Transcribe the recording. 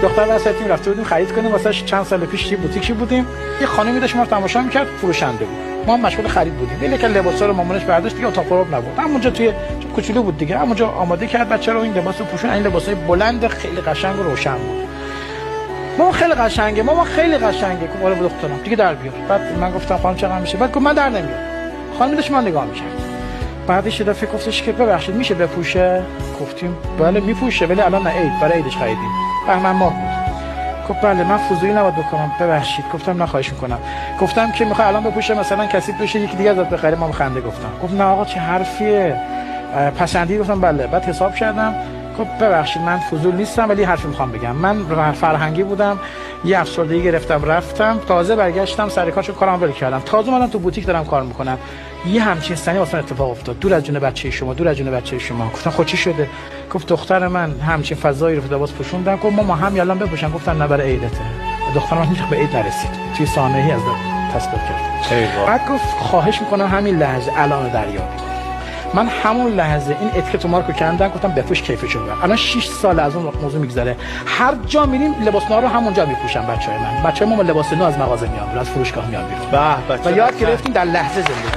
دختر وسطی رفته بودیم خرید کنیم واسش چند سال پیش یه بوتیکی بودیم، یه خانمی داشت ما رو تماشا می‌کرد، فروشنده بود. ما هم مشغول خرید بودیم. ولی که لباسا رو مامانش برداشت دیگه اتاق پراب نبود. همونجا توی کوچولو بود دیگه. همونجا آماده کرد بچه رو این لباسو پوشون، این لباسای بلند خیلی قشنگ و روشن بود. مامان خیلی قشنگه، مامان خیلی قشنگه. گفت آره دخترم دیگه در بیار. بعد من گفتم خانم چقدر میشه؟ بعد گفت من در نمیارم. خانم داشت من نگاه می‌کرد. بعدش یه دفعه گفتش که ببخشید میشه بپوشه؟ گفتیم بله میپوشه ولی الان نه عید، برای عیدش خریدیم. بهمن ماه بود. گفت بله من فضولی نباید بکنم ببخشید. گفتم نه خواهش میکنم. گفتم که میخوای الان بپوشه مثلا کسی بشه یکی دیگه ازت بخره؟ ما خنده گفتم. گفت نه آقا چه حرفیه؟ پسندی؟ گفتم بله. بعد حساب کردم. گفت ببخشید من فضول نیستم ولی حرفی میخوام بگم. من فرهنگی بودم، یه افسردگی گرفتم رفتم، تازه برگشتم سر کارشو کارم ول کردم، تازه من تو بوتیک دارم کار میکنم. یه همچین سنی واسه اتفاق افتاد دور از جون بچه شما، دور از جون بچه شما. گفتم خب چی شده؟ گفت دختر من همچین فضایی رو لباس پوشوندن. گفت ما هم الان بپوشن. گفتم نه برای عیدته. دختر من هیچ به عید نرسید، توی سانحه‌ای از تصادف کرد. بعد گفت خواهش میکنم همین لحظه الان دریابی. من همون لحظه این اتیکت مارکو کندم، گفتم بپوش کیفشو ببر. الان 6 سال از اون موضوع میگذره، هر جا میریم لباس نو رو همونجا میپوشن بچهای من. بچهای ما لباس نو از مغازه میان، از فروشگاه میان بیرون. و یاد گرفتیم در لحظه زندگی